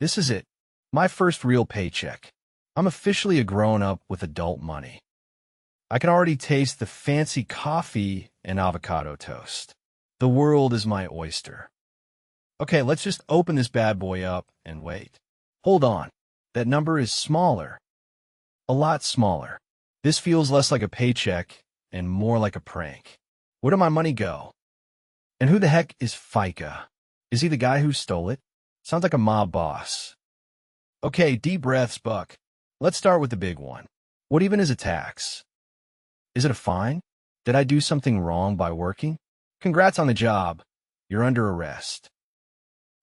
This is it. My first real paycheck. I'm officially a grown-up with adult money. I can already taste the fancy coffee and avocado toast. The world is my oyster. Okay, let's just open this bad boy up and wait. Hold on. That number is smaller. A lot smaller. This feels less like a paycheck and more like a prank. Where did my money go? And who the heck is FICA? Is he the guy who stole it? Sounds like a mob boss. Okay, deep breaths, Buck. Let's start with the big one. What even is a tax? Is it a fine? Did I do something wrong by working? Congrats on the job. You're under arrest.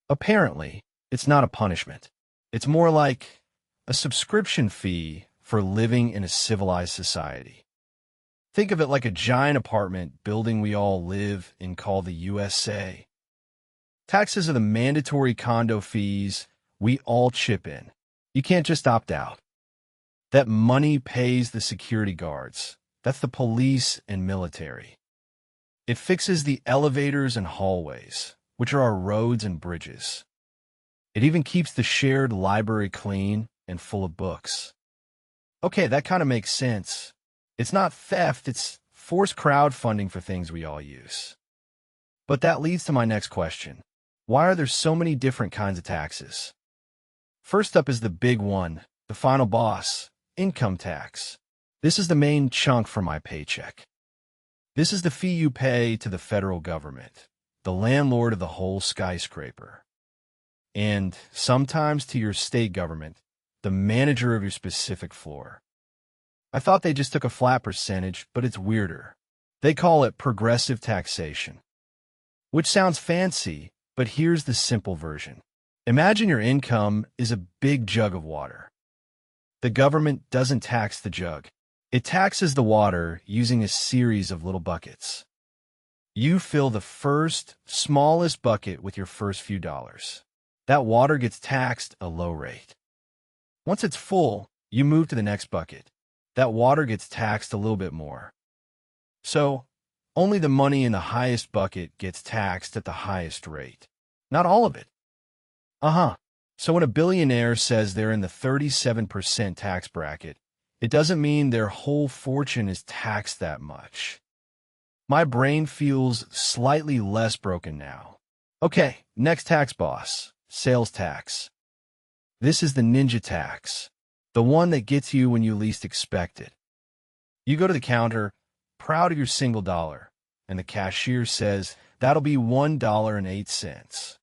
Apparently, it's not a punishment. It's more like a subscription fee for living in a civilized society. Think of it like a giant apartment building we all live in called the USA. Taxes are the mandatory condo fees we all chip in. You can't just opt out. That money pays the security guards. That's the police and military. It fixes the elevators and hallways, which are our roads and bridges. It even keeps the shared library clean and full of books. Okay, that kind of makes sense. It's not theft, it's forced crowdfunding for things we all use. But that leads to my next question. Why are there so many different kinds of taxes? First up is the big one, the final boss, income tax. This is the main chunk for my paycheck. This is the fee you pay to the federal government, the landlord of the whole skyscraper. And sometimes to your state government, the manager of your specific floor. I thought they just took a flat percentage, but it's weirder. They call it progressive taxation, which sounds fancy, but here's the simple version. Imagine your income is a big jug of water. The government doesn't tax the jug. It taxes the water using a series of little buckets. You fill the first, smallest bucket with your first few dollars. That water gets taxed a low rate. Once it's full, you move to the next bucket. That water gets taxed a little bit more. So, only the money in the highest bucket gets taxed at the highest rate. Not all of it. So when a billionaire says they're in the 37% tax bracket, it doesn't mean their whole fortune is taxed that much. My brain feels slightly less broken now. Okay, next tax boss, sales tax. This is the ninja tax, the one that gets you when you least expect it. You go to the counter, proud of your single dollar, and the cashier says, that'll be $1.08.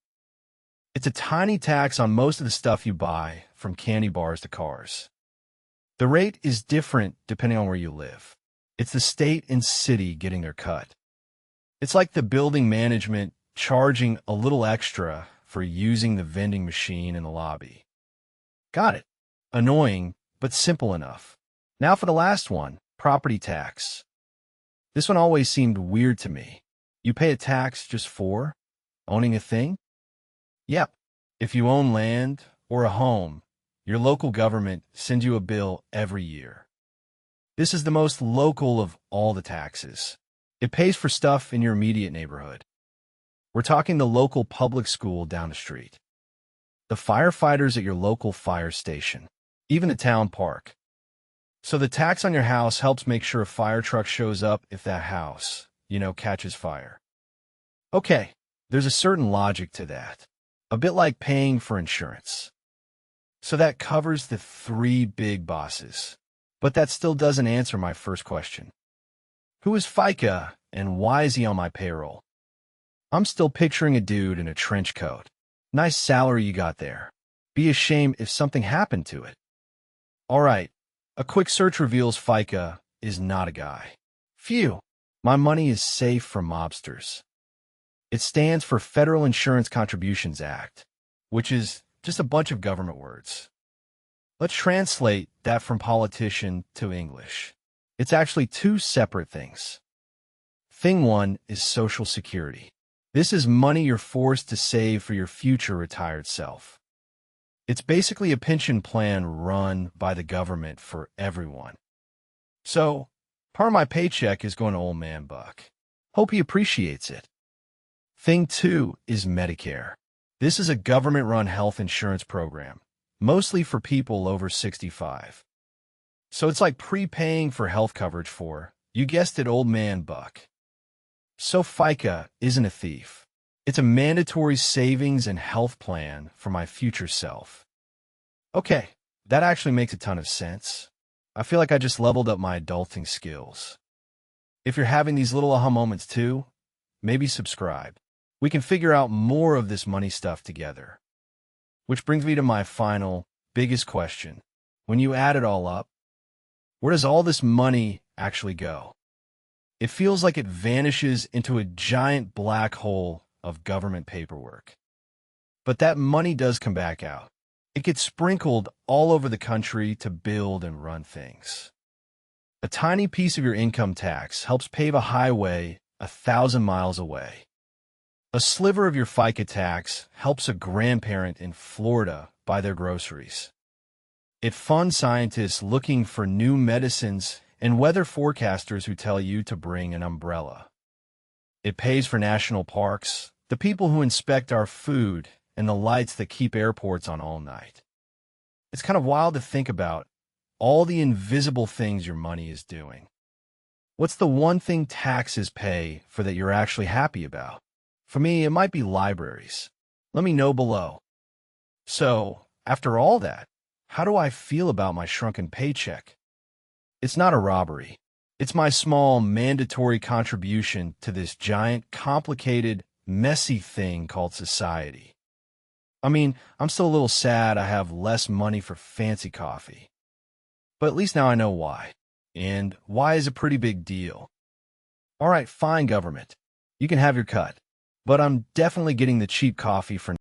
It's a tiny tax on most of the stuff you buy, from candy bars to cars. The rate is different depending on where you live. It's the state and city getting their cut. It's like the building management charging a little extra for using the vending machine in the lobby. Got it. Annoying, but simple enough. Now for the last one, property tax. This one always seemed weird to me. You pay a tax just for owning a thing? Yep. If you own land or a home, your local government sends you a bill every year. This is the most local of all the taxes. It pays for stuff in your immediate neighborhood. We're talking the local public school down the street, the firefighters at your local fire station, even the town park. So the tax on your house helps make sure a fire truck shows up if that house, catches fire. Okay, there's a certain logic to that. A bit like paying for insurance. So that covers the three big bosses. But that still doesn't answer my first question. Who is FICA and why is he on my payroll? I'm still picturing a dude in a trench coat. Nice salary you got there. Be a shame if something happened to it. All right, a quick search reveals FICA is not a guy. Phew, my money is safe from mobsters. It stands for Federal Insurance Contributions Act, which is just a bunch of government words. Let's translate that from politician to English. It's actually two separate things. Thing one is Social Security. This is money you're forced to save for your future retired self. It's basically a pension plan run by the government for everyone. So, part of my paycheck is going to old man Buck. Hope he appreciates it. Thing two is Medicare. This is a government-run health insurance program, mostly for people over 65. So it's like prepaying for health coverage for, you guessed it, old man Buck. So FICA isn't a thief. It's a mandatory savings and health plan for my future self. Okay, that actually makes a ton of sense. I feel like I just leveled up my adulting skills. If you're having these little aha moments too, maybe subscribe. We can figure out more of this money stuff together. Which brings me to my final, biggest question. When you add it all up, where does all this money actually go? It feels like it vanishes into a giant black hole of government paperwork. But that money does come back out. It gets sprinkled all over the country to build and run things. A tiny piece of your income tax helps pave a highway 1,000 miles away. A sliver of your FICA tax helps a grandparent in Florida buy their groceries. It funds scientists looking for new medicines and weather forecasters who tell you to bring an umbrella. It pays for national parks, the people who inspect our food, and the lights that keep airports on all night. It's kind of wild to think about all the invisible things your money is doing. What's the one thing taxes pay for that you're actually happy about? For me, it might be libraries. Let me know below. So, after all that, how do I feel about my shrunken paycheck? It's not a robbery. It's my small, mandatory contribution to this giant, complicated, messy thing called society. I mean, I'm still a little sad I have less money for fancy coffee. But at least now I know why. And why is a pretty big deal. All right, fine, government. You can have your cut. But I'm definitely getting the cheap coffee for